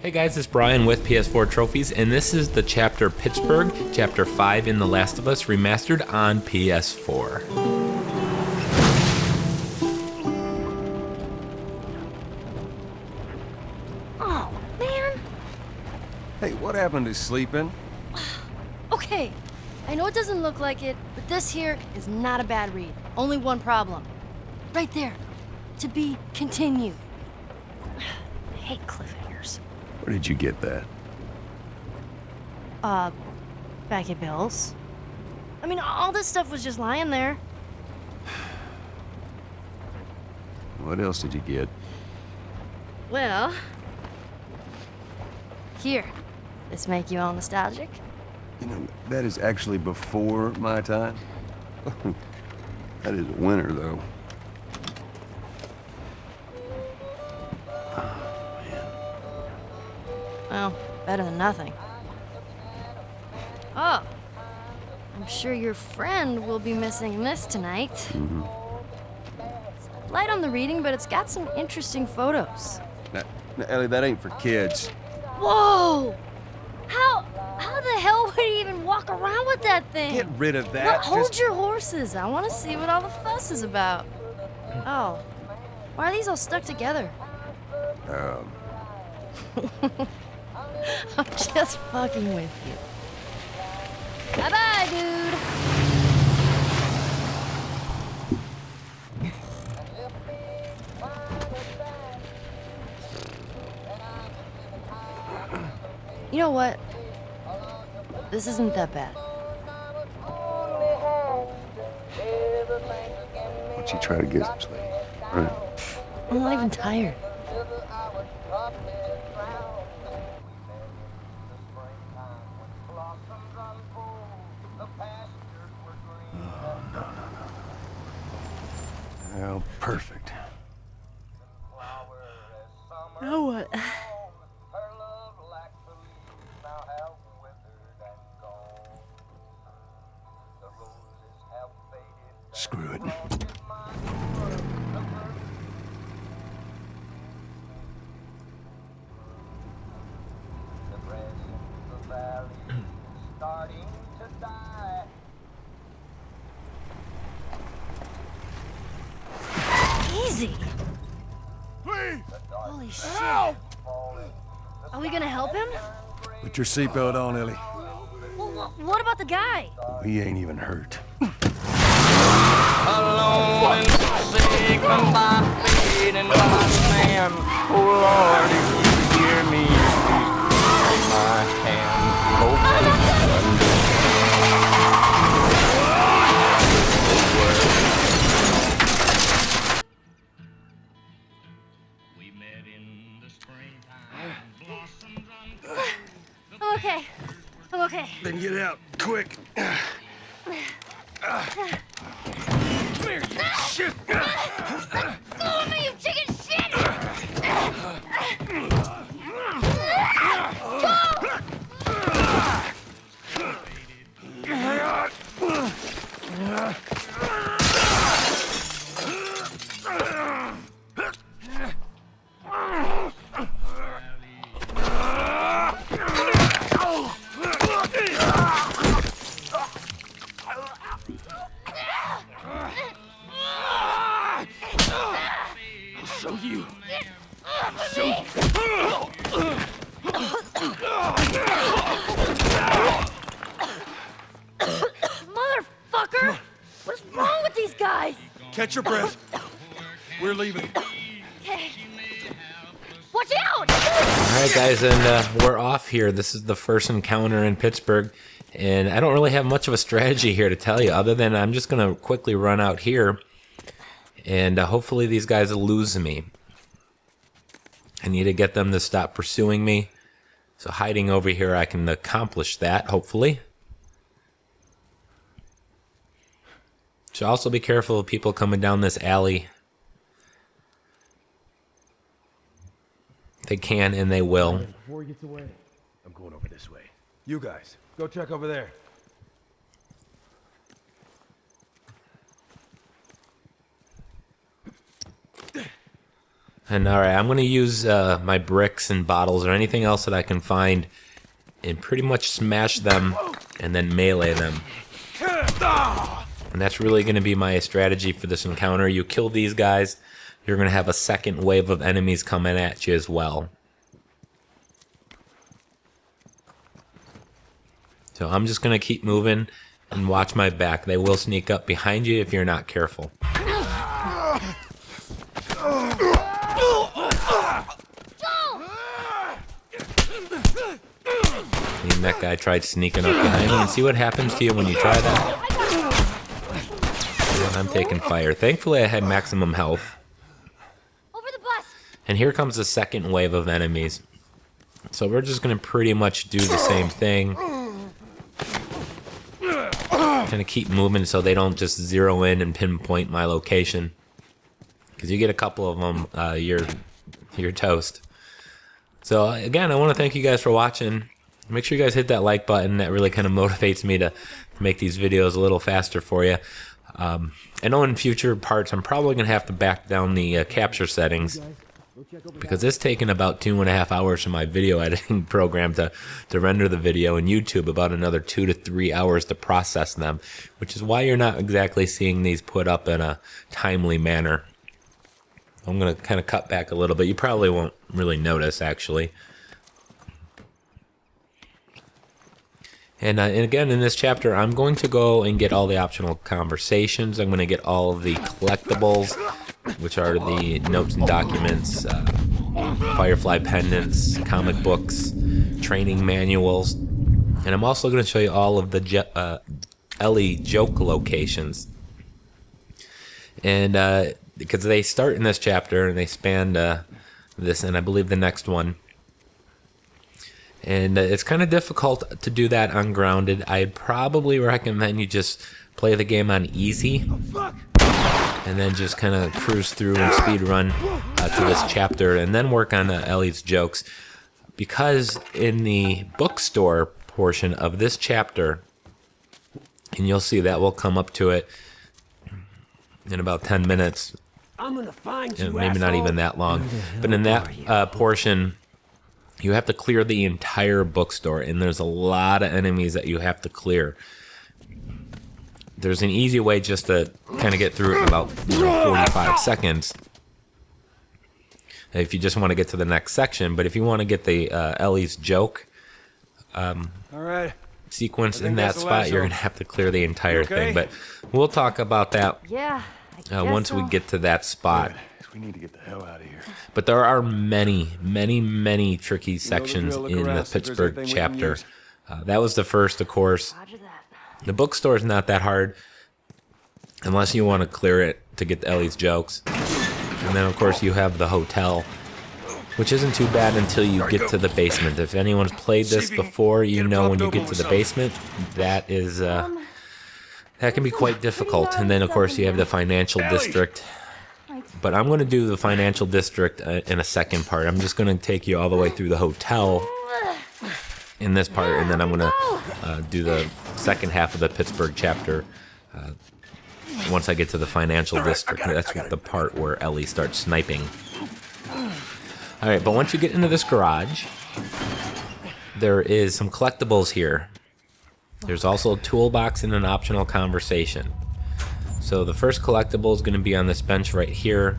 Hey guys, it's Brian with PS4 Trophies, and this is the chapter Pittsburgh, chapter 5 in The Last of Us Remastered on PS4. Oh, man. Hey, what happened to sleeping? Okay, I know it doesn't look like it, but this here is not a bad read. Only one problem. Right there. To be continued. I hate cliffhangers. Where did you get that? Back at Bill's. I mean, all this stuff was just lying there. What else did you get? Well... Here. This make you all nostalgic? You know, that is actually before my time. That is a winner, though. Oh, man. Well, better than nothing. Oh. I'm sure your friend will be missing this tonight. Mm-hmm. It's light on the reading, but it's got some interesting photos. Now, Ellie, that ain't for kids. Whoa! How the hell would he even walk around with that thing? Get rid of that. Well, hold your horses. I want to see what all the fuss is about. Oh. Why are these all stuck together? I'm just fucking with you. Bye-bye, dude. You know what? This isn't that bad. Why don't you try to get some sleep? All right. I'm not even tired. Oh, perfect. Now what? Screw it. Easy. Please! Holy shit. Help! Are we gonna help him? Put your seatbelt on, Ellie. Well, what about the guy? He ain't even hurt. Alone and forsaken by fate and by man. Oh Lord, if you hear me, please take my hand. Hopefully we met in the springtime. Blossoms unfold. I'm okay. I'm okay. Then get out, quick. Come here, you shit! Go with me, you chicken shit! Motherfucker! What's wrong with these guys? Catch your breath. We're leaving. Okay. Watch out! Alright guys, and we're off here. This is the first encounter in Pittsburgh, and I don't really have much of a strategy here to tell you, other than I'm just going to quickly run out here, and hopefully these guys will lose me. I need to get them to stop pursuing me, so hiding over here I can accomplish that, hopefully. Should also be careful of people coming down this alley. They can and they will. Before he gets away, I'm going over this way. You guys, go check over there. And all right, I'm going to use my bricks and bottles or anything else that I can find and pretty much smash them and then melee them. And that's really going to be my strategy for this encounter. You kill these guys, you're going to have a second wave of enemies coming at you as well. So I'm just going to keep moving and watch my back. They will sneak up behind you if you're not careful. And that guy tried sneaking up behind me, and see what happens to you when you try that. And I'm taking fire. Thankfully, I had maximum health. Over the bus. And here comes the second wave of enemies. So we're just going to pretty much do the same thing. Kind of keep moving so they don't just zero in and pinpoint my location. Because you get a couple of them, you're toast. So again, I want to thank you guys for watching. Make sure you guys hit that like button. That really kind of motivates me to make these videos a little faster for you. I know in future parts I'm probably going to have to back down the capture settings, because it's taken about 2.5 hours from my video editing program to render the video, and YouTube about another 2 to 3 hours to process them, which is why you're not exactly seeing these put up in a timely manner. I'm going to kind of cut back a little bit. You probably won't really notice, actually. And again, in this chapter, I'm going to go and get all the optional conversations. I'm going to get all of the collectibles, which are the notes and documents, Firefly Pendants, comic books, training manuals. And I'm also going to show you all of the Ellie joke locations. And because they start in this chapter and they span this and I believe the next one. And it's kind of difficult to do that on Grounded. I'd probably recommend you just play the game on easy. And then just kind of cruise through and speed run to this chapter. And then work on Ellie's jokes. Because in the bookstore portion of this chapter, and you'll see that we'll come up to it in about 10 minutes. I'm gonna find you, Maybe not even that long. But in that portion, you have to clear the entire bookstore, and there's a lot of enemies that you have to clear. There's an easy way just to kind of get through it in about 45 seconds if you just want to get to the next section. But if you want to get the Ellie's joke sequence in that spot, you're going to have to clear the entire thing. But we'll talk about that once we get to that spot. We need to get the hell out of here. But there are many, many, many tricky sections in the Pittsburgh chapter. That was the first, of course. The bookstore is not that hard, unless you want to clear it to get Ellie's jokes. And then, of course, you have the hotel, which isn't too bad until you get to the basement. If anyone's played this before, you know when you get to the basement, that is that can be quite difficult. And then, of course, you have the financial district. But I'm going to do the financial district in a second part. I'm just going to take you all the way through the hotel in this part, and then I'm going to do the second half of the Pittsburgh chapter once I get to the financial district. That's the part where Ellie starts sniping. All right, but once you get into this garage, there is some collectibles here. There's also a toolbox and an optional conversation. So the first collectible is going to be on this bench right here.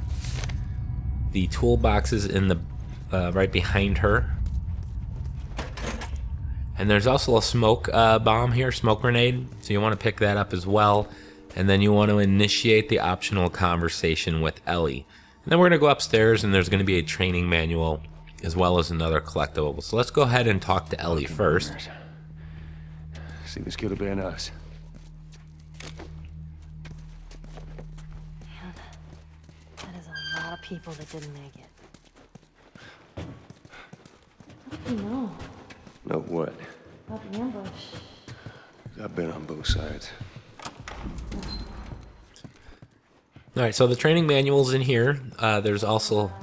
The toolbox is in the right behind her. And there's also a smoke bomb here, smoke grenade. So you want to pick that up as well. And then you want to initiate the optional conversation with Ellie. And then we're going to go upstairs, and there's going to be a training manual as well as another collectible. So let's go ahead and talk to Ellie first. See, this could have been us. People that didn't make it. What do you know? Know what? About the ambush. I've been on both sides. Alright, so the training manual's in here. There's also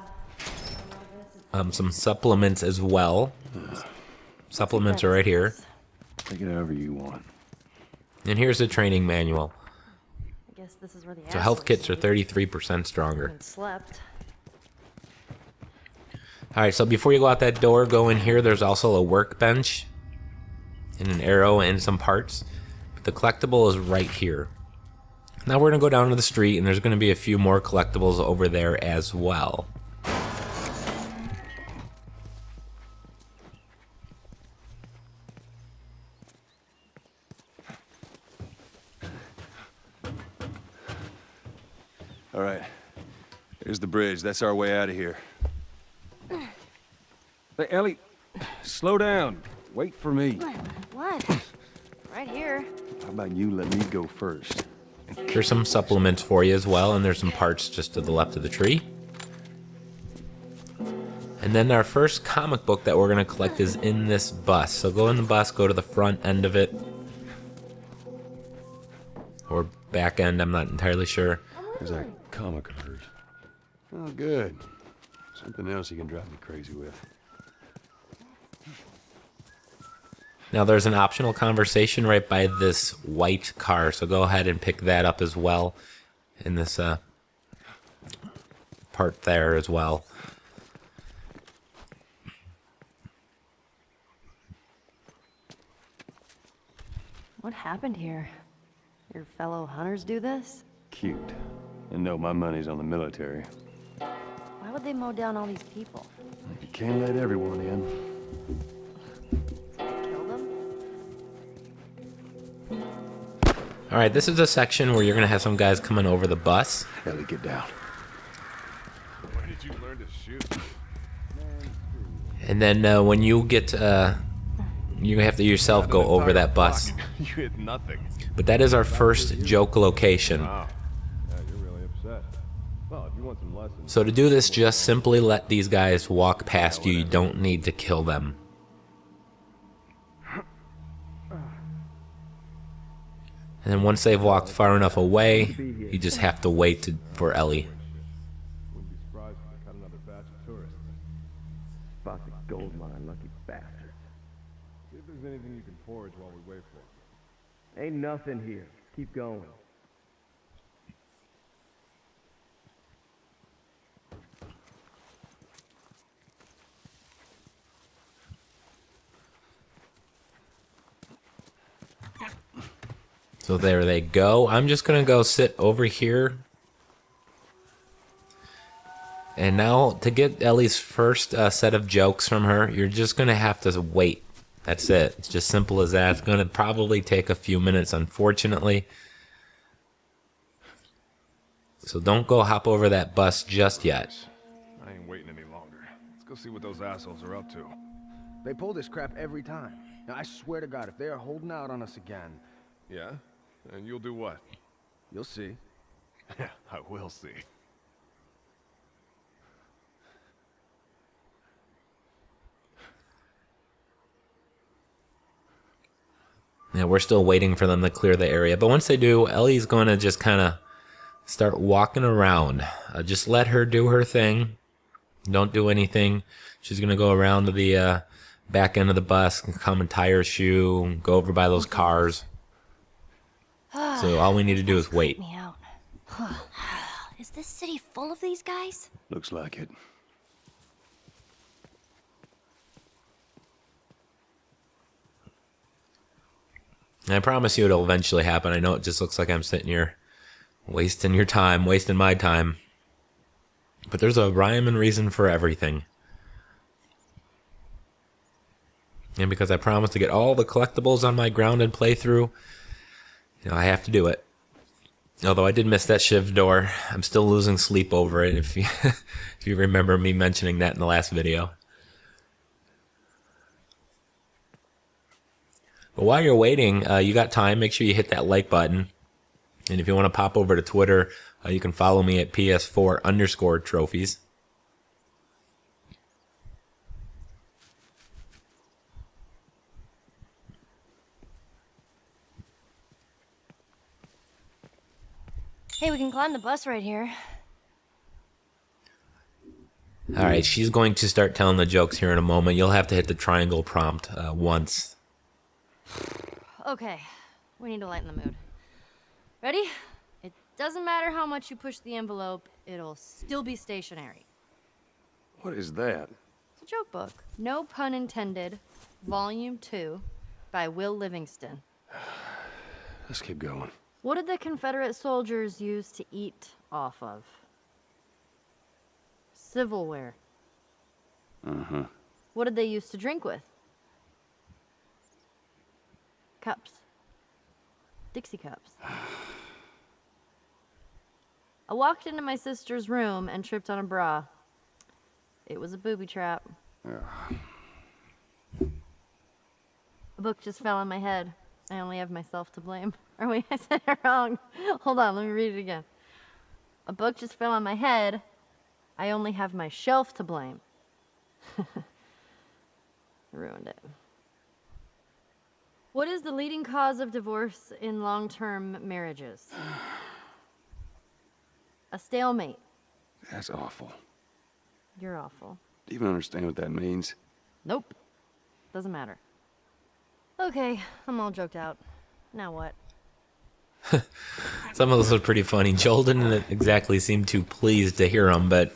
some supplements as well. Supplements are right here. Take it however you want. And here's the training manual. I guess this is where the So health kits are 33% stronger. Slept. Alright, so before you go out that door, go in here. There's also a workbench and an arrow and some parts. But the collectible is right here. Now we're going to go down to the street, and there's going to be a few more collectibles over there as well. All right. Here's the bridge. That's our way out of here. Hey, Ellie, slow down. Wait for me. What? Right here. How about you let me go first? There's some supplements for you as well, and there's some parts just to the left of the tree. And then our first comic book that we're going to collect is in this bus. So go in the bus, go to the front end of it. Or back end, I'm not entirely sure. There's our comic of hers. Oh, good. Something else you can drive me crazy with. Now there's an optional conversation right by this white car, so go ahead and pick that up as well in this part there as well. What happened here? Your fellow hunters do this? Cute. And no, my money's on the military. Why would they mow down all these people? You can't let everyone in. Kill them? Alright, this is a section where you're going to have some guys coming over the bus. Ellie, get down. Where did you learn to shoot? And then when you get, you have to yourself go over that bus. You hit nothing. But that is our first joke location. Wow. Yeah, you're really upset. Well, if you want some lessons... So to do this, just simply let these guys walk past you. You don't need to kill them. And then once they've walked far enough away, you just have to wait for Ellie. Wouldn't be surprised if they cut another batch of tourists. About the gold mine, lucky bastards. See if there's anything you can forage while we wait for it. Ain't nothing here. Keep going. So there they go. I'm just going to go sit over here. And now to get Ellie's first set of jokes from her, you're just going to have to wait. That's it. It's just simple as that. It's going to probably take a few minutes, unfortunately. So don't go hop over that bus just yet. I ain't waiting any longer. Let's go see what those assholes are up to. They pull this crap every time. Now, I swear to God, if they are holding out on us again, Yeah? And you'll do what? you'll see. Yeah, I will see. Yeah, we're still waiting for them to clear the area. But once they do, Ellie's going to just kind of start walking around. Just let her do her thing. Don't do anything. She's going to go around to the back end of the bus and come and tie her shoe, go over by those cars. So all we need to do is wait. Me out. Is this city full of these guys? Looks like it. And I promise you it'll eventually happen. I know it just looks like I'm sitting here wasting your time, wasting my time. But there's a rhyme and reason for everything. And because I promised to get all the collectibles on my grounded playthrough, you know, I have to do it. Although I did miss that shiv door. I'm still losing sleep over it, if you, if you remember me mentioning that in the last video. But while you're waiting, you got time, make sure you hit that like button. And if you want to pop over to Twitter, you can follow me at PS4_trophies. Hey, we can climb the bus right here. Alright, she's going to start telling the jokes here in a moment. You'll have to hit the triangle prompt once. Okay, we need to lighten the mood. Ready? It doesn't matter how much you push the envelope, it'll still be stationary. What is that? A joke book. No pun intended. Volume 2 by Will Livingston. Let's keep going. What did the Confederate soldiers use to eat off of? Silverware. Uh-huh. What did they use to drink with? Cups. Dixie cups. I walked into my sister's room and tripped on a bra. It was a booby trap. A book just fell on my head. I only have myself to blame. Or wait, I said it wrong. Hold on, let me read it again. A book just fell on my head. I only have my shelf to blame. Ruined it. What is the leading cause of divorce in long-term marriages? A stalemate. That's awful. You're awful. Do you even understand what that means? Nope. Doesn't matter. Okay, I'm all joked out. Now what? Some of those are pretty funny. Joel didn't exactly seem too pleased to hear them, but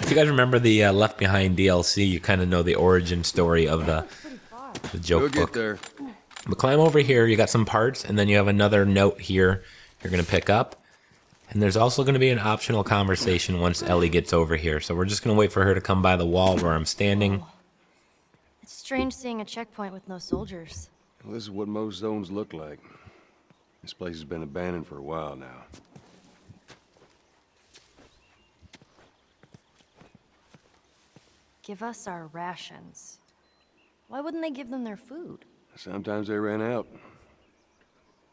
if you guys remember the Left Behind DLC, you kind of know the origin story of the joke We'll book. get there. But climb over here, you got some parts, and then you have another note here you're going to pick up. And there's also going to be an optional conversation once Ellie gets over here. So we're just going to wait for her to come by the wall where I'm standing. It's strange seeing a checkpoint with no soldiers. Well, this is what most zones look like. This place has been abandoned for a while now. Give us our rations. Why wouldn't they give them their food? Sometimes they ran out.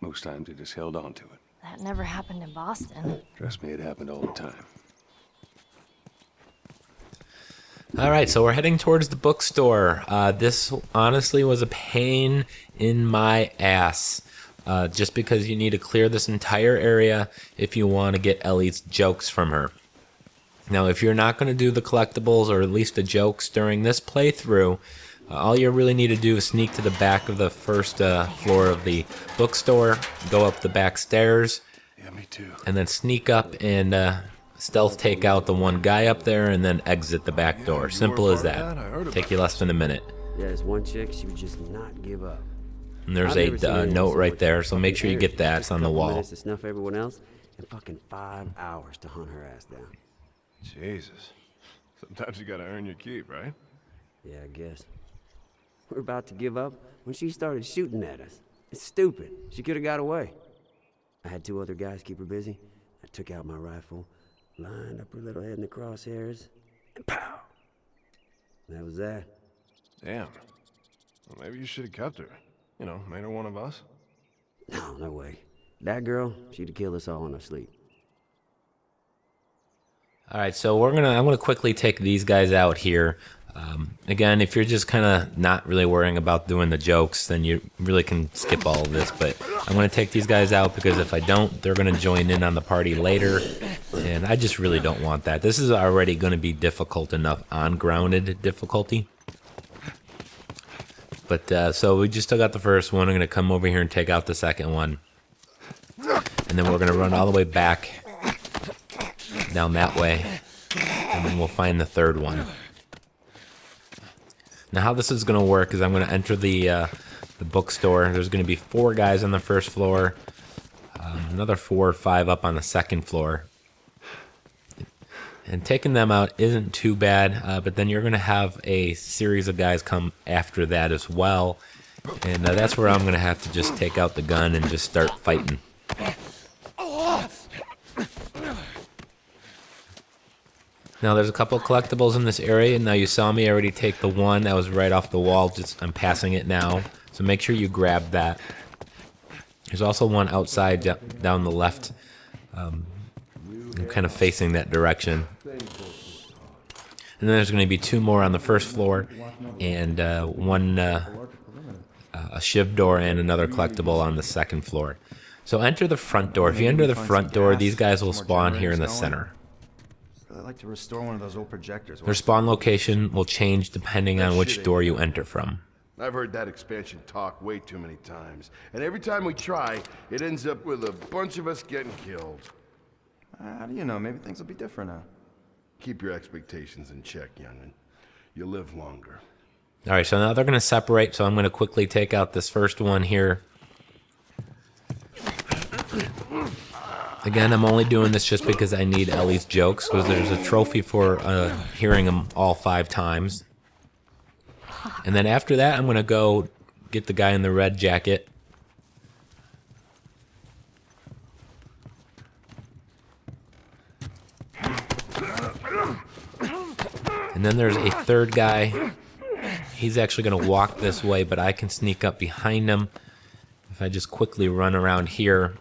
Most times they just held on to it. That never happened in Boston. Trust me, it happened all the time. All right, so we're heading towards the bookstore. This honestly was a pain in my ass. Just because you need to clear this entire area if you want to get Ellie's jokes from her. Now, if you're not going to do the collectibles or at least the jokes during this playthrough, all you really need to do is sneak to the back of the first floor of the bookstore, go up the back stairs, Yeah, me too. and then sneak up and stealth take out the one guy up there and then exit the back door. Simple as that. Take you less than a minute. Yeah, there's one chick, she would just not give up. And there's I've never seen a anything note so right much there, so make sure you fucking get that. It's on the couple wall. minutes to snuff everyone else, and fucking 5 hours to hunt her ass down. Jesus. Sometimes you gotta earn your keep, right? Yeah, I guess. We're about to give up when she started shooting at us. It's stupid. She could have got away. I had 2 other guys keep her busy. I took out my rifle, lined up her little head in the crosshairs, and pow! That was that. Damn. Well, maybe you should have kept her. You know, made her one of us. No, no way. That girl, she'd have killed us all in her sleep. All right, so I'm gonna quickly take these guys out here. Again, if you're just kind of not really worrying about doing the jokes, then you really can skip all of this. But I'm gonna take these guys out because if I don't, they're gonna join in on the party later, and I just really don't want that. This is already gonna be difficult enough on grounded difficulty. But so we just still got the first one. I'm gonna come over here and take out the second one, and then we're gonna run all the way back down that way, and then we'll find the third one. Now how this is going to work is I'm going to enter the bookstore. There's going to be 4 guys on the first floor, another 4 or 5 up on the second floor. And taking them out isn't too bad, but then you're going to have a series of guys come after that as well. And that's where I'm going to have to just take out the gun and just start fighting. Now there's a couple of collectibles in this area. Now you saw me already take the one that was right off the wall. I'm passing it now. So make sure you grab that. There's also one outside down the left. I'm kind of facing that direction. And then there's going to be 2 more on the first floor. And one, a shiv door and another collectible on the second floor. So enter the front door. If you enter the front door, these guys will spawn here in the center. I'd like to restore one of those old projectors. Their spawn location will change depending on which door you enter from. I've heard that expansion talk way too many times. And every time we try, it ends up with a bunch of us getting killed. How do you know? Maybe things will be different now. Keep your expectations in check, young'un. you live longer. All right, so now they're going to separate, so I'm going to quickly take out this first one here. Again, I'm only doing this just because I need Ellie's jokes, because there's a trophy for hearing them all 5 times. And then after that, I'm going to go get the guy in the red jacket. And then there's a third guy. He's actually going to walk this way, but I can sneak up behind him if I just quickly run around here.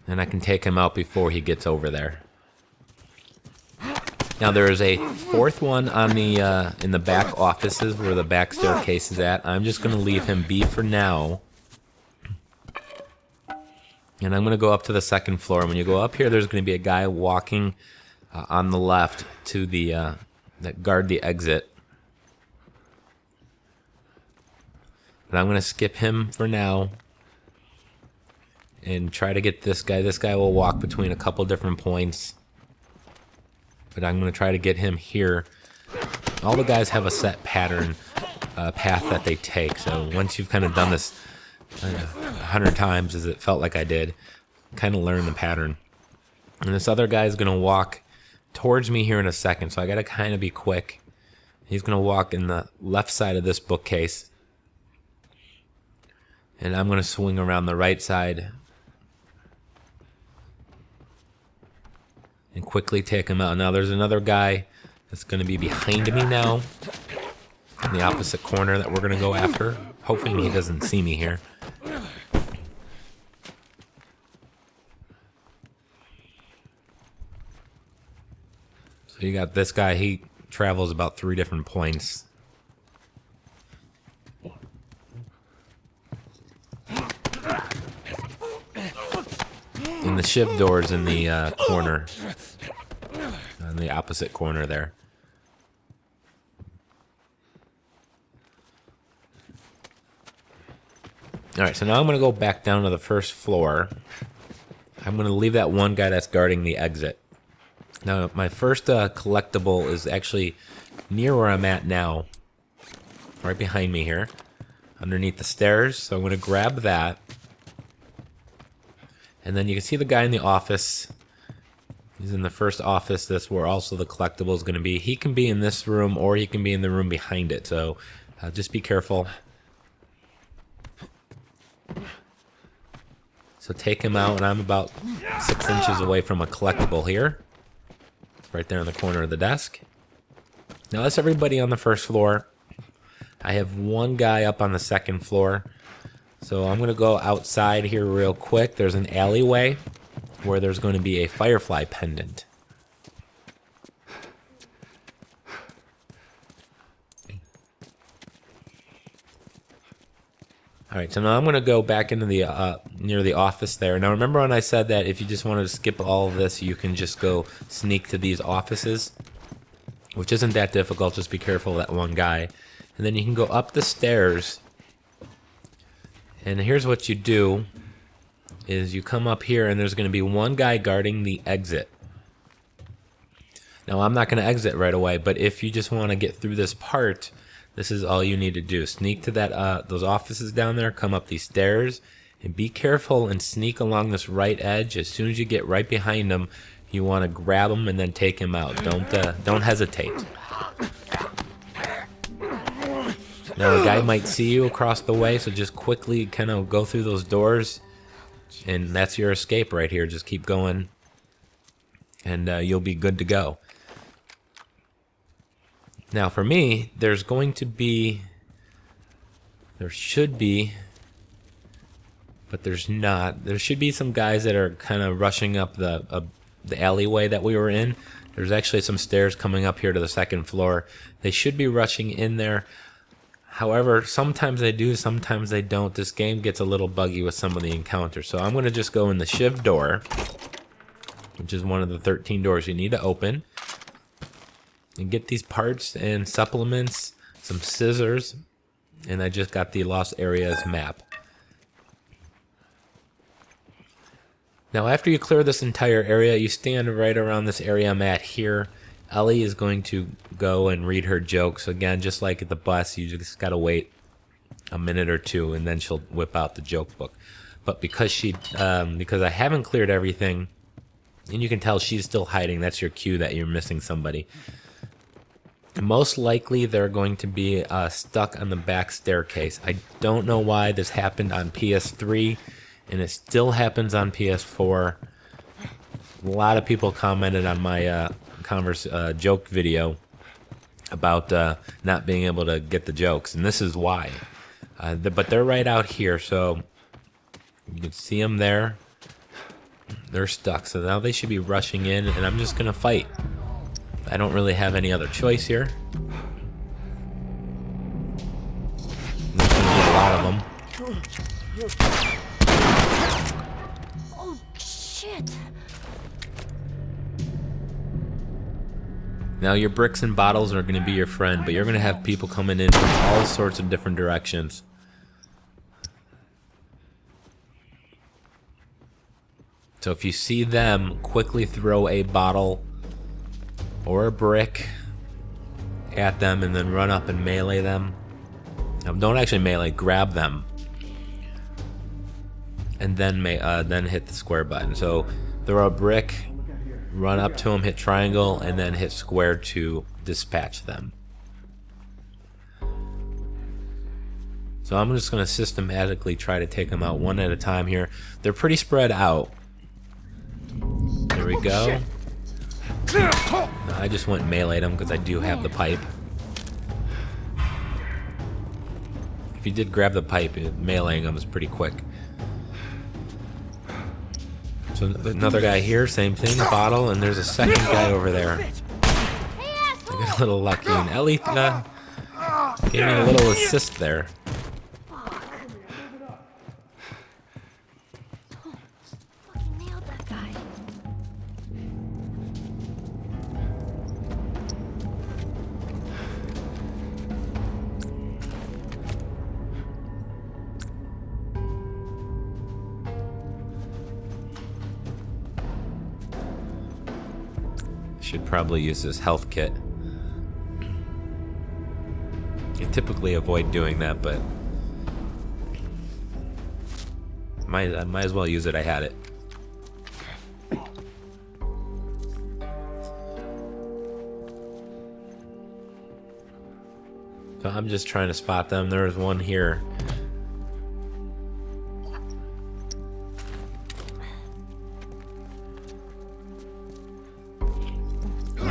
And I can take him out before he gets over there. Now there is a fourth one on the in the back offices where the back staircase is at. I'm just going to leave him be for now. And I'm going to go up to the second floor. When you go up here, there's going to be a guy walking on the left to the that guard the exit. But I'm going to skip him for now and try to get this guy. This guy will walk between a couple different points. But I'm going to try to get him here. All the guys have a set pattern, path that they take. So once you've kind of done this 100 times, as it felt like I did, kind of learn the pattern. And this other guy is going to walk towards me here in a second. So I got to kind of be quick. He's going to walk in the left side of this bookcase. And I'm going to swing around the right side and quickly take him out. Now there's another guy that's going to be behind me now in the opposite corner that we're going to go after. Hoping he doesn't see me here. So you got this guy. He travels about 3 different points. And the shiv door's in the corner. In the opposite corner there. Alright, so now I'm going to go back down to the first floor. I'm going to leave that one guy that's guarding the exit. Now, my first collectible is actually near where I'm at now. Right behind me here. Underneath the stairs. So I'm going to grab that. And then you can see the guy in the office. He's in the first office. That's where also the collectible is going to be. He can be in this room or he can be in the room behind it. So just be careful. So take him out, and I'm about 6 inches away from a collectible here. It's right there in the corner of the desk. Now that's everybody on the first floor. I have one guy up on the second floor. So I'm going to go outside here real quick. There's an alleyway where there's going to be a Firefly Pendant. Alright, so now I'm going to go back into the near the office there. Now remember when I said that if you just wanted to skip all of this, you can just go sneak to these offices? Which isn't that difficult, just be careful of that one guy. And then you can go up the stairs. And here's what you do, is you come up here and there's going to be one guy guarding the exit. Now I'm not going to exit right away, but if you just want to get through this part, this is all you need to do. Sneak to that those offices down there, come up these stairs, and be careful and sneak along this right edge. As soon as you get right behind him, you want to grab him and then take him out. Don't hesitate. Now the guy might see you across the way, so just quickly kind of go through those doors, and that's your escape right here. Just keep going, and you'll be good to go. Now for me, there should be, but there's not. There should be some guys that are kind of rushing up the alleyway that we were in. There's actually some stairs coming up here to the second floor. They should be rushing in there. However, sometimes they do, sometimes they don't. This game gets a little buggy with some of the encounters. So I'm going to just go in the shiv door, which is one of the 13 doors you need to open, and get these parts and supplements, some scissors, and I just got the Lost Areas map. Now after you clear this entire area, you stand right around this area I'm at here. Ellie is going to go and read her jokes. Again, just like at the bus, you just gotta wait a minute or two and then she'll whip out the joke book. But because because I haven't cleared everything, and you can tell she's still hiding, that's your cue that you're missing somebody. Most likely they're going to be stuck on the back staircase. I don't know why this happened on PS3 and it still happens on PS4. A lot of people commented on my joke video about not being able to get the jokes, and this is why. But they're right out here, so you can see them there. They're stuck, so now they should be rushing in, and I'm just gonna fight. I don't really have any other choice here. There's gonna be a lot of them. Oh, shit. Now your bricks and bottles are gonna be your friend, but you're gonna have people coming in from all sorts of different directions. So if you see them, quickly throw a bottle or a brick at them and then run up and melee them. Don't actually melee, grab them. And then hit the square button. So throw a brick, run up to them, hit triangle, and then hit square to dispatch them. So I'm just going to systematically try to take them out one at a time here. They're pretty spread out. There we go. I just went and meleeed them because I do have the pipe. If you did grab the pipe, meleeing them is pretty quick. So another guy here, same thing, bottle, and there's a second guy over there. I got a little lucky, and Ellie gave me a little assist there. Should probably use this health kit. I typically avoid doing that, but I might as well use it. I had it. So I'm just trying to spot them. There's one here.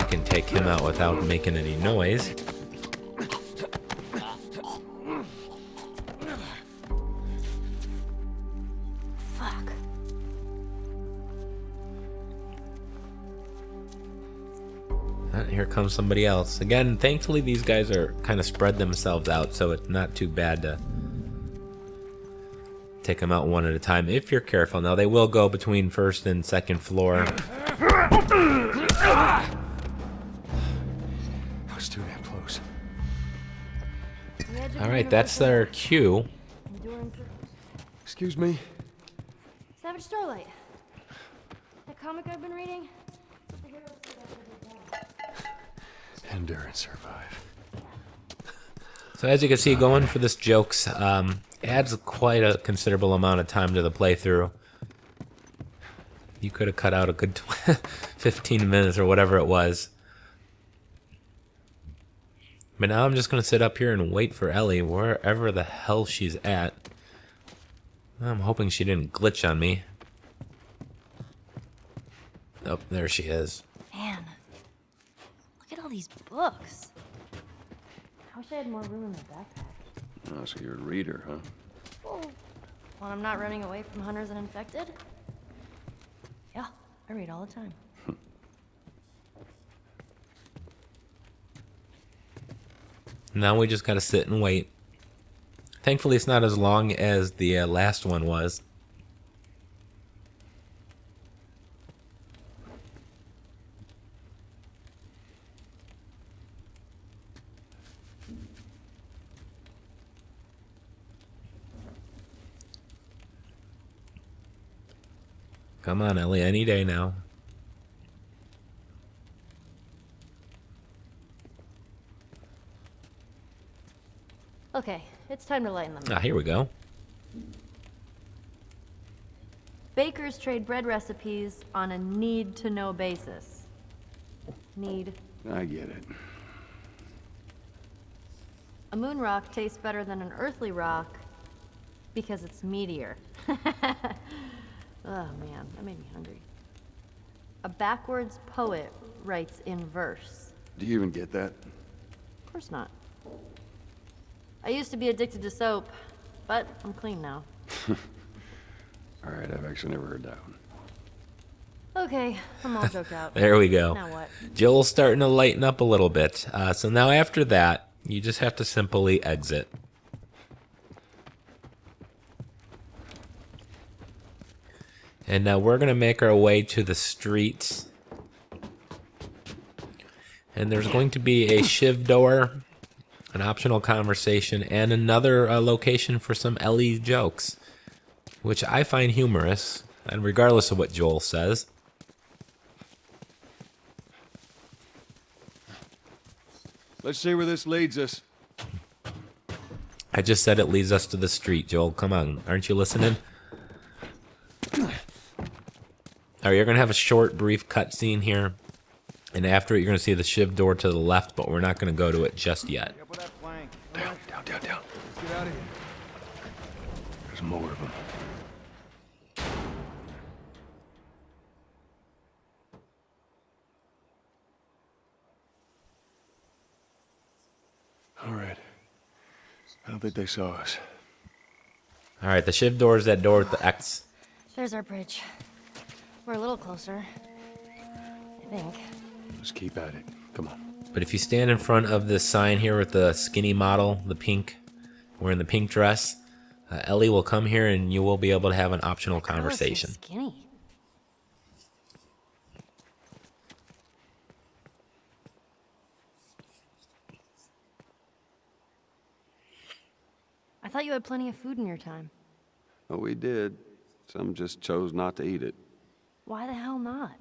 Can take him out without making any noise. Fuck. Here comes somebody else. Again, thankfully these guys are kind of spread themselves out, so it's not too bad to take them out one at a time if you're careful. Now they will go between first and second floor. Too damn close. Alright, that's their cue. Excuse me? Savage Starlight. That comic I've been reading? Endure and survive. So as you can see, going for this jokes adds quite a considerable amount of time to the playthrough. You could have cut out a good 15 minutes or whatever it was. But now I'm just going to sit up here and wait for Ellie wherever the hell she's at. I'm hoping she didn't glitch on me. Oh, there she is. Man, look at all these books. I wish I had more room in my backpack. Oh, so you're a reader, huh? Oh. When I'm not running away from hunters and infected? Yeah, I read all the time. Now we just gotta sit and wait. Thankfully it's not as long as the last one was. Come on, Ellie, any day now. Okay, it's time to lighten them up. Ah, here we go. Bakers trade bread recipes on a need-to-know basis. Need. I get it. A moon rock tastes better than an earthly rock because it's meatier. Oh man, that made me hungry. A backwards poet writes in verse. Do you even get that? Of course not. I used to be addicted to soap, but I'm clean now. All right, I've actually never heard that one. Okay, I'm all joked out. There we go. Now what? Joel's starting to lighten up a little bit. So now after that, you just have to simply exit. And now we're going to make our way to the streets. And there's going to be a shiv door, an optional conversation, and another location for some Ellie jokes, which I find humorous, and regardless of what Joel says. Let's see where this leads us. I just said it leads us to the street, Joel. Come on, aren't you listening? Alright, you're going to have a short, brief cutscene here. And after it, you're going to see the shiv door to the left, but we're not going to go to it just yet. Down. Let's get out of here. There's more of them. All right. I don't think they saw us. Alright, the shiv door is that door with the X. There's our bridge. We're a little closer. I think. Let's keep at it. Come on. But if you stand in front of this sign here with the skinny model, the pink, wearing the pink dress, Ellie will come here and you will be able to have an optional conversation. Skinny. I thought you had plenty of food in your time. Oh, we did. Some just chose not to eat it. Why the hell not?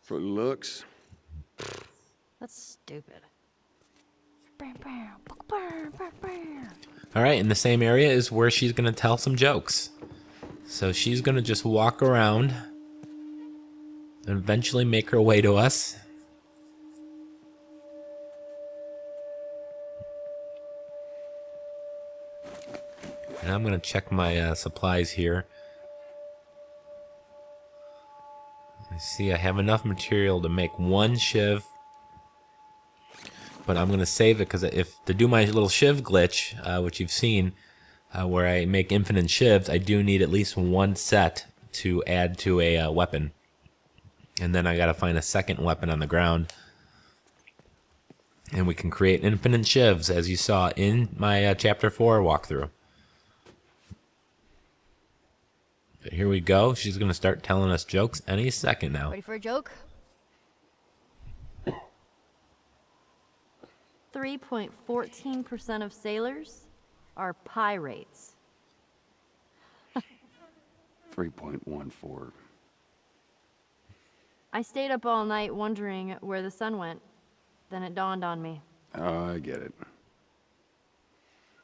For looks. That's stupid. Alright, in the same area is where she's going to tell some jokes. So she's going to just walk around and eventually make her way to us. And I'm going to check my supplies here. I see I have enough material to make one shiv. But I'm going to save it because if to do my little shiv glitch, which you've seen, where I make infinite shivs, I do need at least one set to add to a weapon. And then I got to find a second weapon on the ground. And we can create infinite shivs, as you saw in my Chapter 4 walkthrough. But here we go. She's going to start telling us jokes any second now. Ready for a joke? 3.14% of sailors are pirates. 3.14. I stayed up all night wondering where the sun went. Then it dawned on me. Oh, I get it.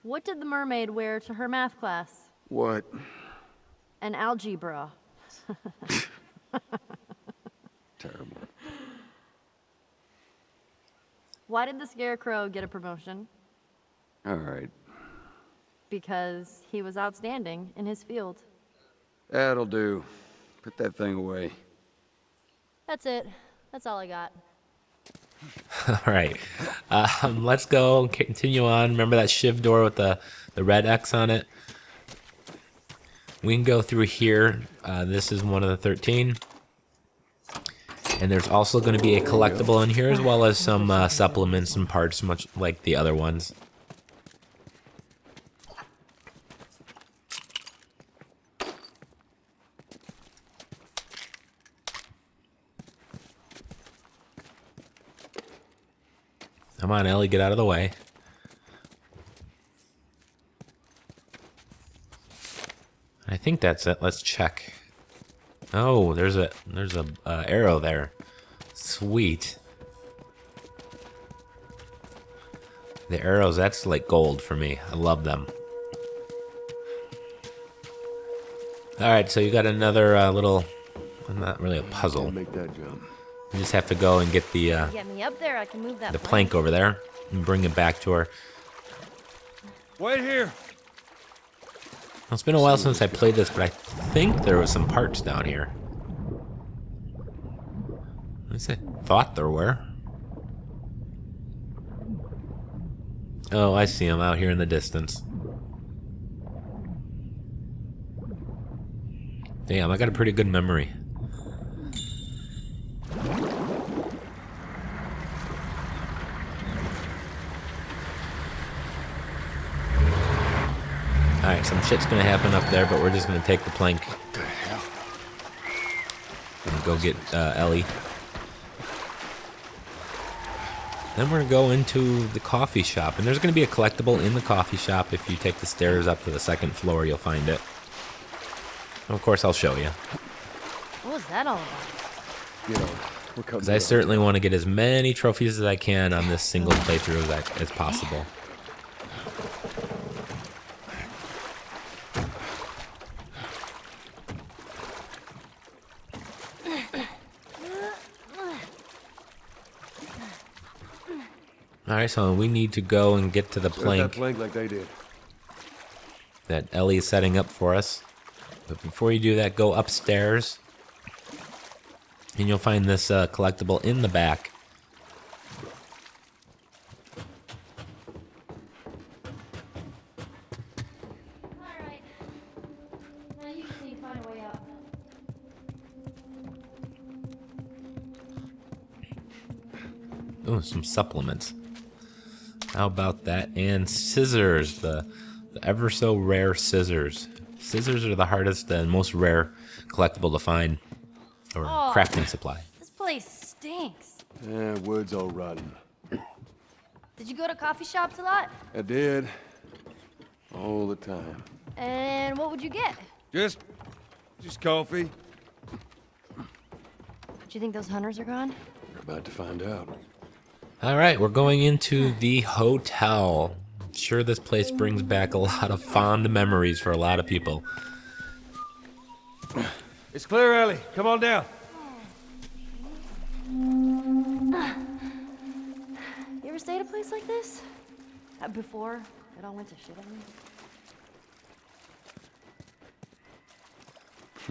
What did the mermaid wear to her math class? What? An algebra. Terrible. Why did the scarecrow get a promotion? All right. Because he was outstanding in his field. That'll do. Put that thing away. That's it. That's all I got. All right. Let's go and continue on. Remember that shiv door with the red X on it? We can go through here. This is one of the 13. And there's also going to be a collectible in here, as well as some supplements and parts, much like the other ones. Come on, Ellie, get out of the way. I think that's it. Let's check. Oh, there's a arrow there. Sweet. The arrows, that's like gold for me. I love them. Alright, so you got another little, not really a puzzle. Make that jump. You just have to go and get the Get me up there, I can move that plank over there and bring it back to her. Wait here. Well, it's been a while since I played this, but I think there was some parts down here. At least I thought there were. Oh, I see them out here in the distance. Damn, I got a pretty good memory. Alright, some shit's gonna happen up there, but we're just gonna take the plank. What the hell? And go get Ellie. Then we're gonna go into the coffee shop, and there's gonna be a collectible in the coffee shop. If you take the stairs up to the second floor, you'll find it. Of course, I'll show you. What was that all about? You know, we're cutting. Because I certainly want to get as many trophies as I can on this single playthrough as possible. Alright, so we need to go and get to the Set that plank plank like they did. that Ellie is setting up for us. But before you do that, go upstairs. And you'll find this collectible in the back. Alright. Now you can find a way out. Oh, some supplements. How about that? And scissors, the ever so rare scissors. Scissors are the hardest and most rare collectible to find, or crafting supply. This place stinks. Yeah, wood's all rotten. Did you go to coffee shops a lot? I did. All the time. And what would you get? Just coffee. Do you think those hunters are gone? We're about to find out. All right, we're going into the hotel. I'm sure this place brings back a lot of fond memories for a lot of people. It's clear, Ellie. Come on down. You ever stay at a place like this? Before it all went to shit on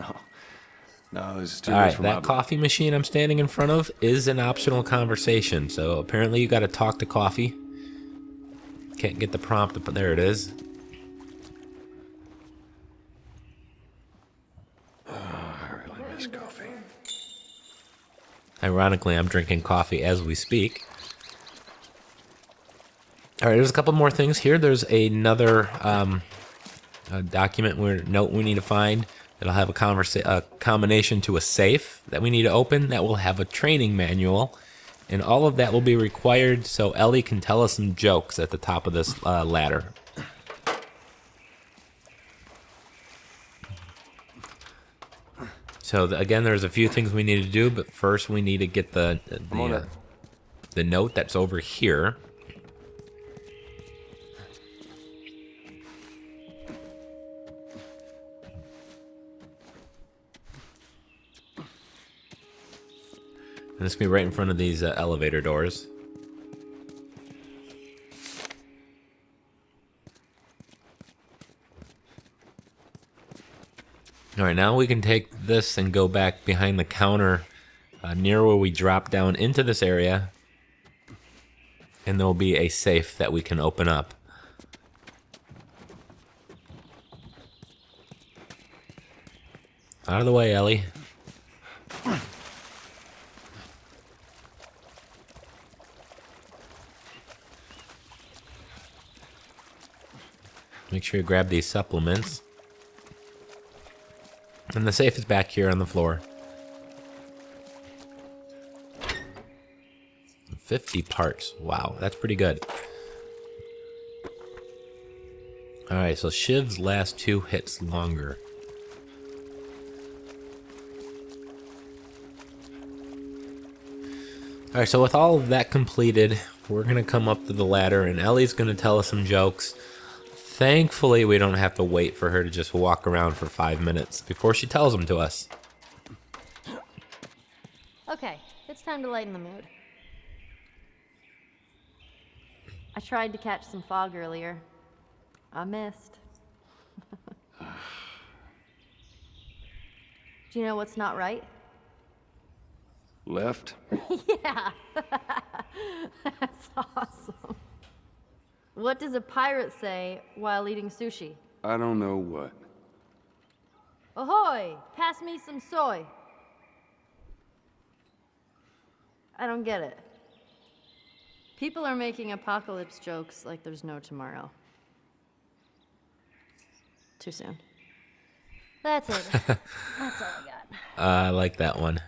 me? No, this is too All much right, for that my... coffee machine I'm standing in front of is an optional conversation. So apparently you got to talk to coffee. Can't get the prompt, but there it is. I really miss coffee. Ironically, I'm drinking coffee as we speak. All right, there's a couple more things here. There's another note we need to find. It'll have a combination to a safe that we need to open that will have a training manual. And all of that will be required so Ellie can tell us some jokes at the top of this ladder. So again, there's a few things we need to do, but first we need to get the note that's over here. And this will be right in front of these elevator doors. Alright, now we can take this and go back behind the counter near where we drop down into this area. And there will be a safe that we can open up. Out of the way, Ellie. Make sure you grab these supplements. And the safe is back here on the floor. 50 parts. Wow, that's pretty good. Alright, so shivs last 2 hits longer. Alright, so with all of that completed, we're going to come up to the ladder, and Ellie's going to tell us some jokes. Thankfully, we don't have to wait for her to just walk around for 5 minutes before she tells them to us. Okay, it's time to lighten the mood. I tried to catch some fog earlier. I missed. Do you know what's not right? Left? Yeah. That's awesome. What does a pirate say while eating sushi? I don't know what. Ahoy! Pass me some soy. I don't get it. People are making apocalypse jokes like there's no tomorrow. Too soon. That's it. That's all I got. I like that one.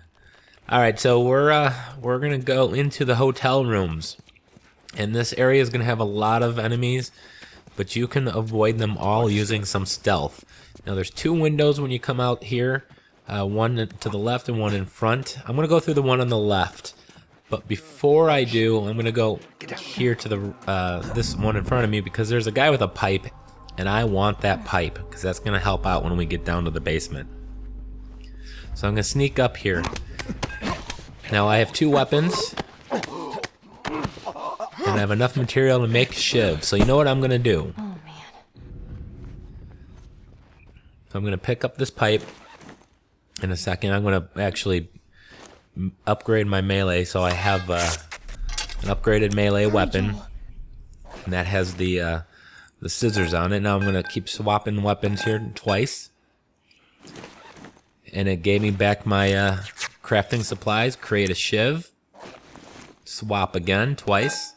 Alright, so we're gonna go into the hotel rooms. And this area is gonna have a lot of enemies, but you can avoid them all using some stealth. Now there's 2 windows when you come out here, one to the left and one in front. I'm gonna go through the one on the left. But before I do, I'm gonna go here to the this one in front of me because there's a guy with a pipe, and I want that pipe because that's gonna help out when we get down to the basement. So I'm gonna sneak up here. Now I have 2 weapons, and I have enough material to make shiv. So you know what I'm gonna do? Oh man. So I'm gonna pick up this pipe in a second. I'm gonna actually upgrade my melee, so I have an upgraded melee weapon, and that has the scissors on it. Now I'm gonna keep swapping weapons here twice, and it gave me back my crafting supplies. Create a shiv, swap again twice,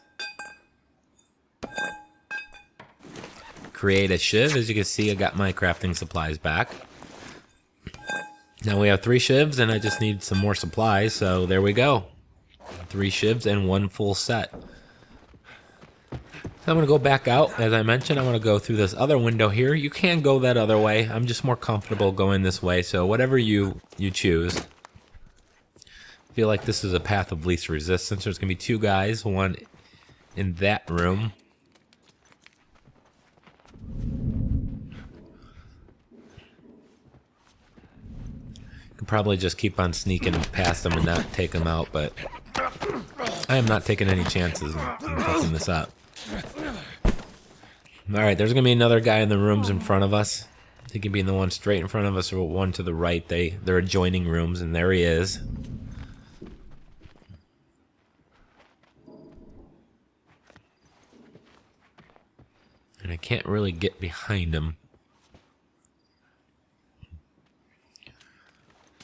create a shiv. As you can see, I got my crafting supplies back. Now we have 3 shivs, and I just need some more supplies, so there we go. 3 shivs and 1 full set. So I'm going to go back out. As I mentioned, I'm going to go through this other window here. You can go that other way. I'm just more comfortable going this way, so whatever you choose. I feel like this is a path of least resistance. There's going to be 2 guys, one in that room. Could probably just keep on sneaking past them and not take them out, but I am not taking any chances in fucking this up. Alright, there's gonna be another guy in the rooms in front of us. He can be in the one straight in front of us or one to the right. They're adjoining rooms, and there he is. And I can't really get behind him.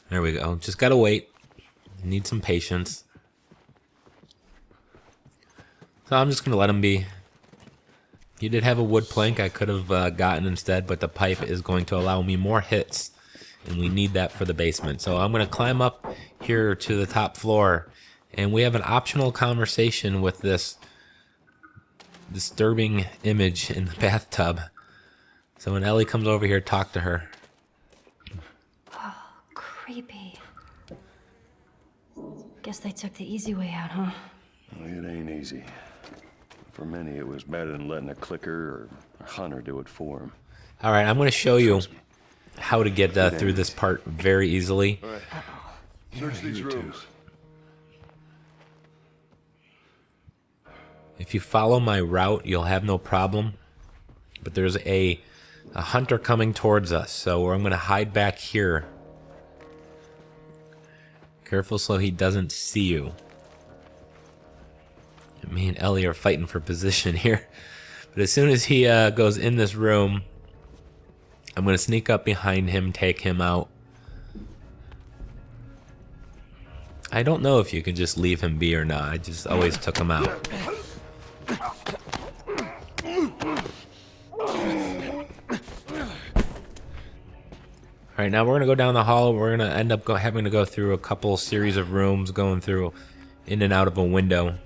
There we go. Just gotta wait. Need some patience. So I'm just gonna let him be. He did have a wood plank I could have gotten instead, but the pipe is going to allow me more hits, and we need that for the basement. So I'm gonna climb up here to the top floor, and we have an optional conversation with this disturbing image in the bathtub. So when Ellie comes over here, talk to her. Creepy. Guess they took the easy way out, huh? Well, it ain't easy. For many, it was better than letting a clicker or a hunter do it for them. All right, I'm going to show you how to get through this part very easily. All right. Search these rooms. If you follow my route, you'll have no problem. But there's a hunter coming towards us, so I'm going to hide back here. Careful so he doesn't see you. Me and Ellie are fighting for position here. But as soon as he goes in this room, I'm going to sneak up behind him, take him out. I don't know if you can just leave him be or not. I just always took him out. Alright, now we're going to go down the hall. We're going to end up having to go through a couple series of rooms, going through in and out of a window.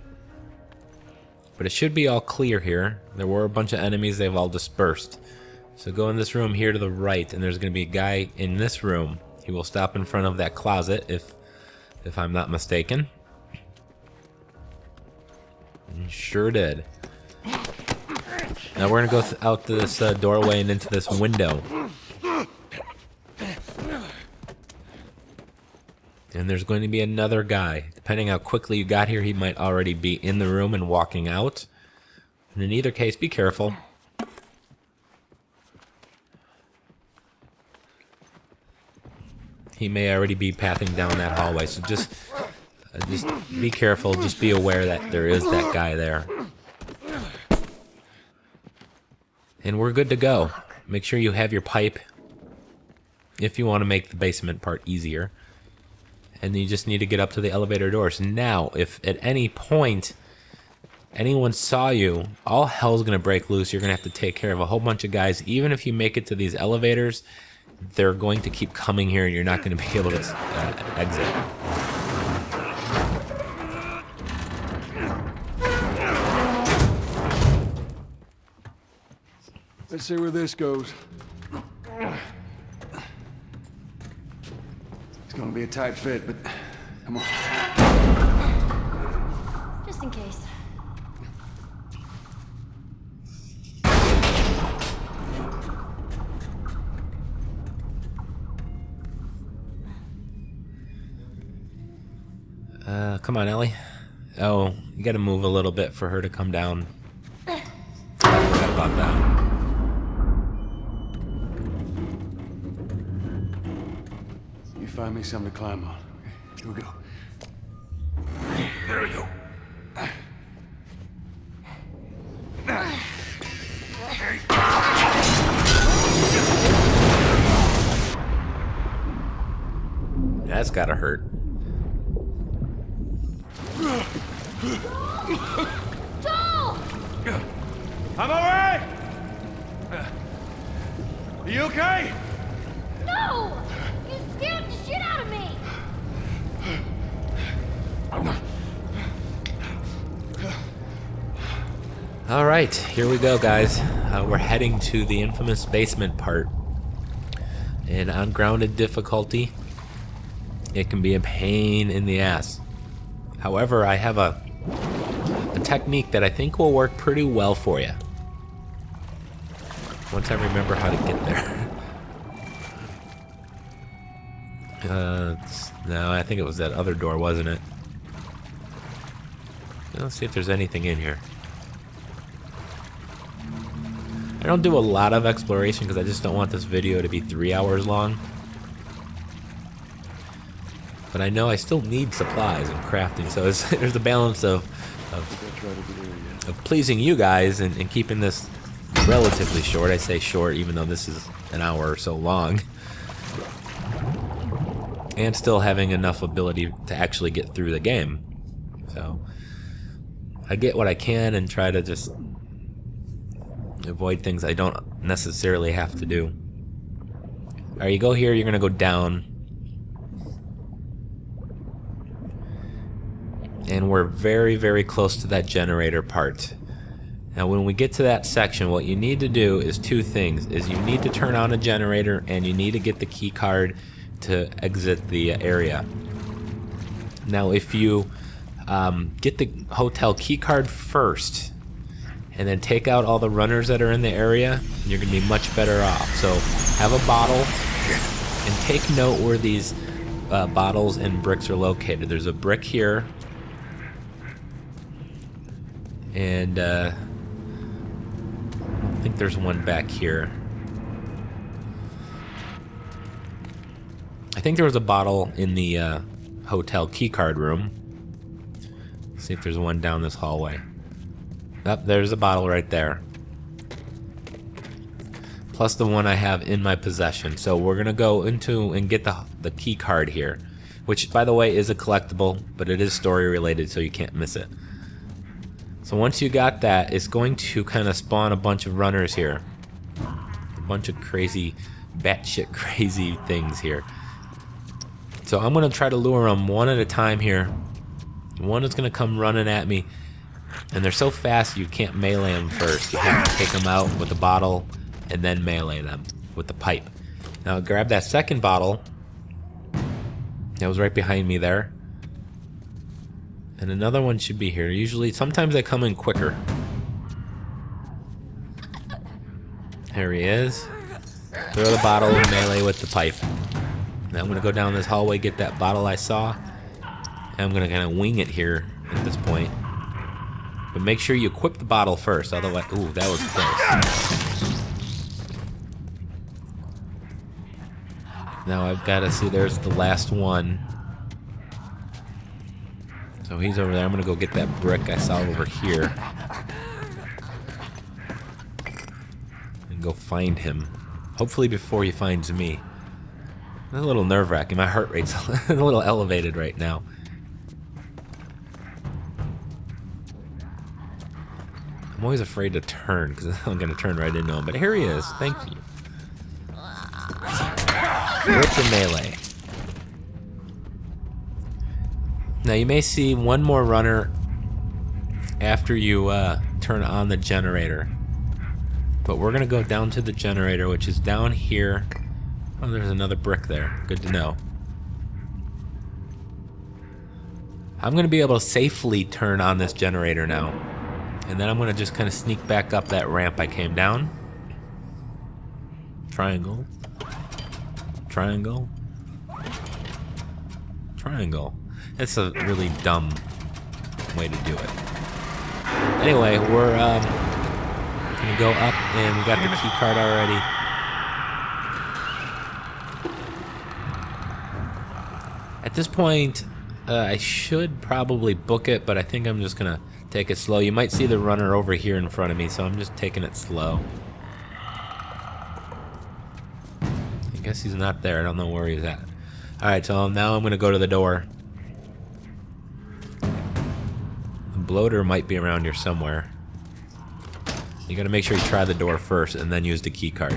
But it should be all clear here. There were a bunch of enemies. They've all dispersed. So go in this room here to the right, and there's going to be a guy in this room. He will stop in front of that closet, if I'm not mistaken. Sure did. Now we're gonna go out this doorway and into this window. And there's going to be another guy. Depending how quickly you got here, he might already be in the room and walking out. And in either case, be careful. He may already be pathing down that hallway, so just be careful. Just be aware that there is that guy there. And we're good to go. Make sure you have your pipe if you want to make the basement part easier. And you just need to get up to the elevator doors. Now, if at any point anyone saw you, all hell's gonna break loose. You're gonna have to take care of a whole bunch of guys. Even if you make it to these elevators, they're going to keep coming here and you're not gonna be able to exit. Let's see where this goes. It's gonna be a tight fit, but come on. Just in case. Come on, Ellie. Oh, you gotta move a little bit for her to come down. I forgot about that. You find me something to climb on. Okay, here we go. There we go. That's gotta hurt. Joel! I'm alright! Are you okay? No! You scared the shit out of me! All right, here we go, guys. We're heading to the infamous basement part. And on grounded difficulty, it can be a pain in the ass. However, I have a technique that I think will work pretty well for you. Once I remember how to get there. No, I think it was that other door, wasn't it? Let's see if there's anything in here. I don't do a lot of exploration because I just don't want this video to be 3 hours long. But I know I still need supplies and crafting, so there's a balance of pleasing you guys and keeping this relatively short. I say short even though this is an hour or so long. And still having enough ability to actually get through the game. So I get what I can and try to just avoid things I don't necessarily have to do. Alright, you go here, you're gonna go down. And we're very, very close to that generator part. Now when we get to that section, what you need to do is two things. Is you need to turn on a generator and you need to get the key card to exit the area. Now if you get the hotel key card first and then take out all the runners that are in the area, you're gonna be much better off. So have a bottle and take note where these bottles and bricks are located. There's a brick here. And I think there's one back here. I think there was a bottle in the hotel keycard room. Let's see if there's one down this hallway. Oh, there's a bottle right there. Plus the one I have in my possession. So we're gonna go into and get the key card here, which by the way is a collectible, but it is story related, so you can't miss it. So once you got that, it's going to kind of spawn a bunch of runners here. A bunch of crazy, batshit crazy things here. So I'm going to try to lure them one at a time here. One is going to come running at me. And they're so fast you can't melee them first. You have to take them out with the bottle and then melee them with the pipe. Now grab that second bottle. That was right behind me there. And another one should be here. Usually, sometimes they come in quicker. There he is. Throw the bottle in melee with the pipe. Now I'm gonna go down this hallway, get that bottle I saw. And I'm gonna kind of wing it here at this point. But make sure you equip the bottle first, otherwise... Ooh, that was close. Now I've got to see, there's the last one. So he's over there. I'm gonna go get that brick I saw over here. And go find him. Hopefully before he finds me. It's a little nerve-wracking. My heart rate's a little elevated right now. I'm always afraid to turn because I'm gonna turn right into him. But here he is. Thank you. With the melee. Now you may see one more runner after you turn on the generator. But we're gonna go down to the generator, which is down here. Oh, there's another brick there. Good to know. I'm gonna be able to safely turn on this generator now. And then I'm gonna just kind of sneak back up that ramp I came down. Triangle. Triangle. Triangle. That's a really dumb way to do it. Anyway, we're gonna go up, and we got the key card already. At this point, I should probably book it, but I think I'm just gonna take it slow. You might see the runner over here in front of me, so I'm just taking it slow. I guess he's not there. I don't know where he's at. Alright, so now I'm gonna go to the door. The bloater might be around here somewhere. You gotta make sure you try the door first and then use the key card.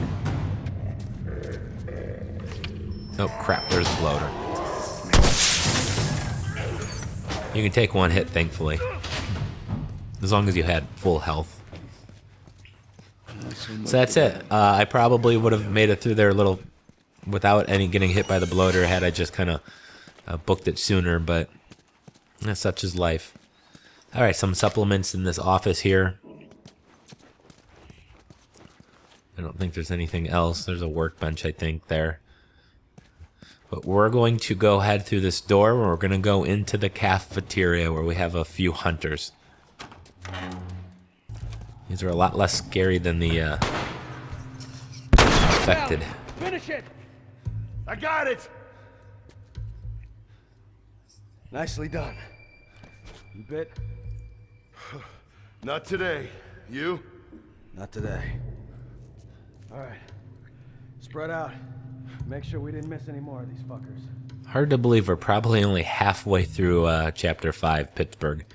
Oh crap, there's the bloater. You can take one hit, thankfully. As long as you had full health. So that's it. I probably would have made it through there a little without any getting hit by the bloater had I just kind of booked it sooner, but such is life. Alright, some supplements in this office here. I don't think there's anything else. There's a workbench, I think, there. But we're going to go head through this door, and we're going to go into the cafeteria where we have a few hunters. These are a lot less scary than the infected. Finish it! I got it! Nicely done. You bit? Not today. You? Not today. Alright. Spread out. Make sure we didn't miss any more of these fuckers. Hard to believe we're probably only halfway through Chapter 5, Pittsburgh.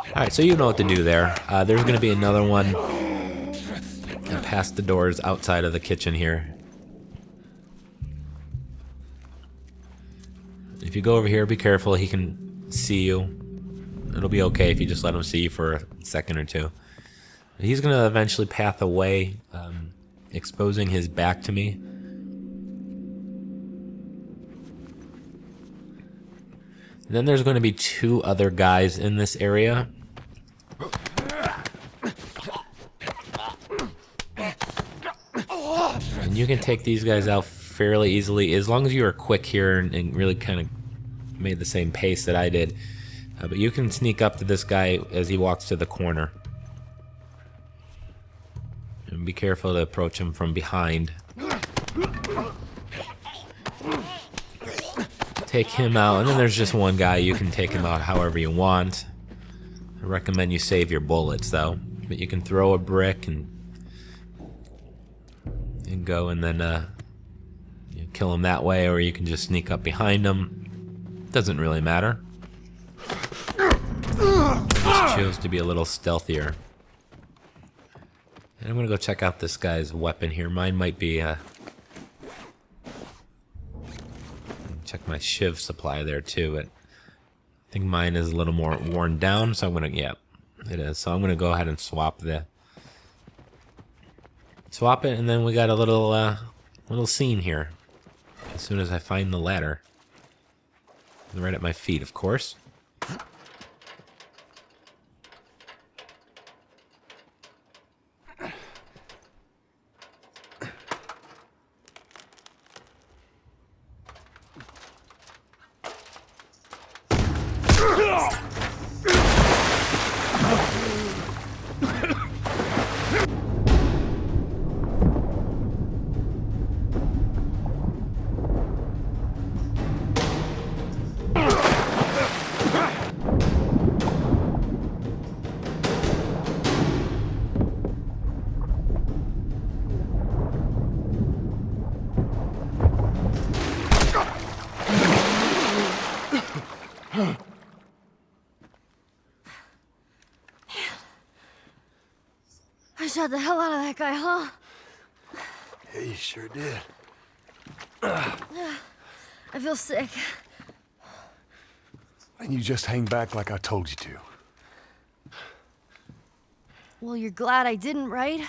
Alright, so you know what to do there. There's going to be another one past the doors outside of the kitchen here. If you go over here, be careful. He can see you. It'll be okay if you just let him see you for a second or two. He's going to eventually path away, exposing his back to me. And then there's going to be two other guys in this area. And you can take these guys out fairly easily, as long as you are quick here and really kind of made the same pace that I did. But you can sneak up to this guy as he walks to the corner. And be careful to approach him from behind. Take him out, and then there's just one guy. You can take him out however you want. I recommend you save your bullets, though. But you can throw a brick and go, and then you kill him that way, or you can just sneak up behind him. Doesn't really matter. Just chose to be a little stealthier. And I'm gonna go check out this guy's weapon here. Mine might be check my shiv supply there too, but I think mine is a little more worn down, so I'm gonna, yeah, it is. So I'm gonna go ahead and swap it, and then we got a little little scene here. as soon as I find the ladder. Right at my feet, of course. I shot the hell out of that guy, huh? Yeah, you sure did. I feel sick. And you just hang back like I told you to. Well, you're glad I didn't, right?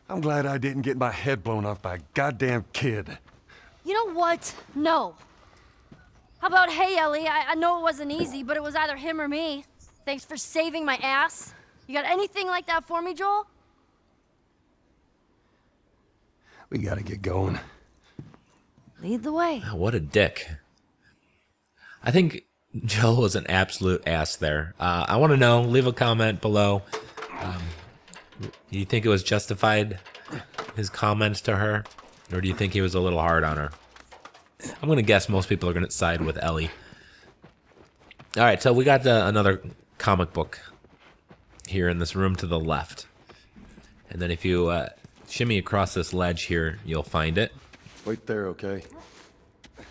I'm glad I didn't get my head blown off by a goddamn kid. You know what? No. How about, hey, Ellie, I know it wasn't easy, but it was either him or me. Thanks for saving my ass. You got anything like that for me, Joel? We gotta get going. Lead the way. Oh, what a dick. I think Joel was an absolute ass there. I want to know, leave a comment below. Do you think it was justified, his comments to her? Or do you think he was a little hard on her? I'm going to guess most people are going to side with Ellie. Alright, so we got another comic book here in this room to the left. And then if you shimmy across this ledge here, you'll find it. Wait there, okay?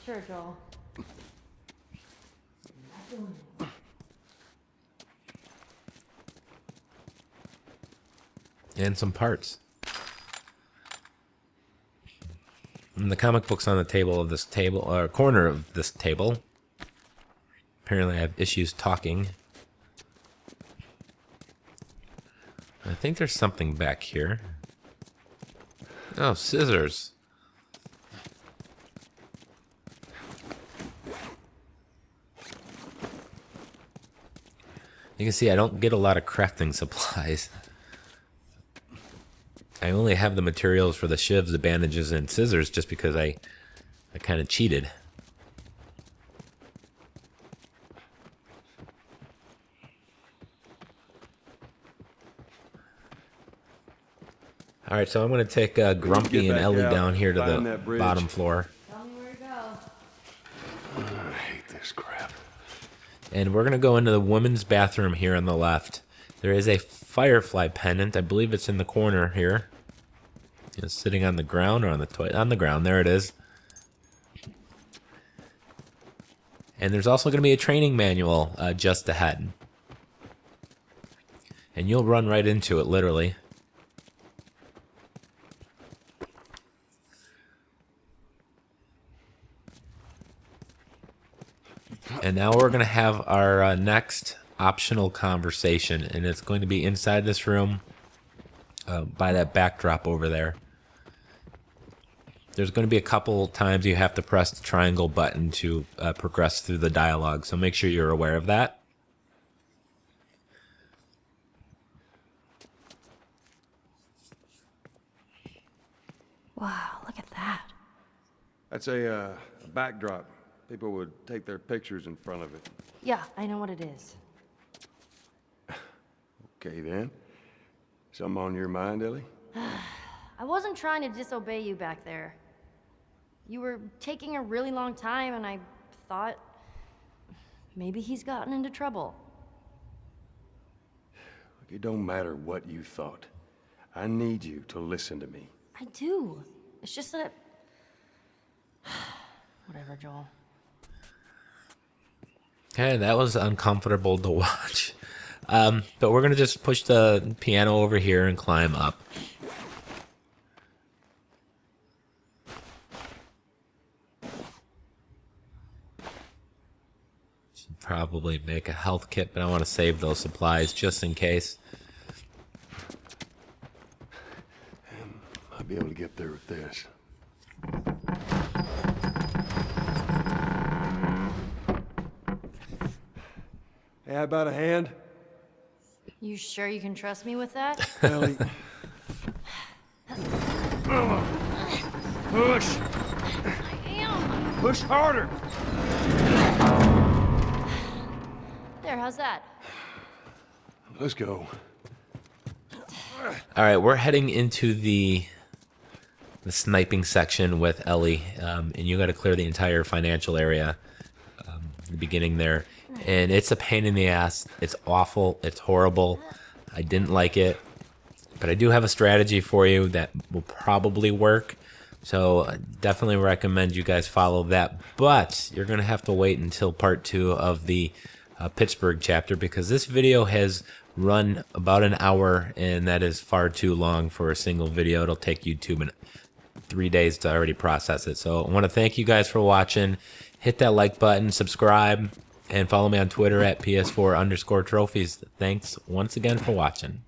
Sure, Joel. And some parts. And the comic book's on the table of this table, or corner of this table. Apparently I have issues talking. I think there's something back here. Oh, scissors. You can see I don't get a lot of crafting supplies. I only have the materials for the shivs, the bandages, and scissors just because I kind of cheated. Alright, so I'm going to take Grumpy and Ellie down here to the bottom floor. Tell me where to go. I hate this crap. And we're going to go into the women's bathroom here on the left. There is a Firefly Pendant. I believe it's in the corner here. It's sitting on the ground or on the toilet. On the ground, there it is. And there's also going to be a training manual just ahead. And you'll run right into it, literally. And now we're going to have our next optional conversation, and it's going to be inside this room by that backdrop over there. There's going to be a couple times you have to press the triangle button to progress through the dialogue, so make sure you're aware of that. Wow, look at that. That's a backdrop. People would take their pictures in front of it. Yeah, I know what it is. Okay, then. Something on your mind, Ellie? I wasn't trying to disobey you back there. You were taking a really long time, and I thought maybe he's gotten into trouble. Look, it don't matter what you thought. I need you to listen to me. I do. It's just that... Whatever, Joel. Okay, that was uncomfortable to watch. But we're going to just push the piano over here and climb up. Should probably make a health kit, but I want to save those supplies just in case. I'll be able to get there with this. Hey, how about a hand? You sure you can trust me with that? Ellie. Push! I am. Push harder! There, how's that? Let's go. All right, we're heading into the sniping section with Ellie, and you got to clear the entire financial area, the beginning there, and it's a pain in the ass. It's awful. It's horrible. I didn't like it, but I do have a strategy for you that will probably work. So I definitely recommend you guys follow that. But you're gonna have to wait until part 2 of the Pittsburgh chapter, because this video has run about an hour, and that is far too long for a single video. It'll take YouTube 3 days to already process it. So I want to thank you guys for watching. Hit that like button, subscribe, and follow me on Twitter at PS4_trophies. Thanks once again for watching.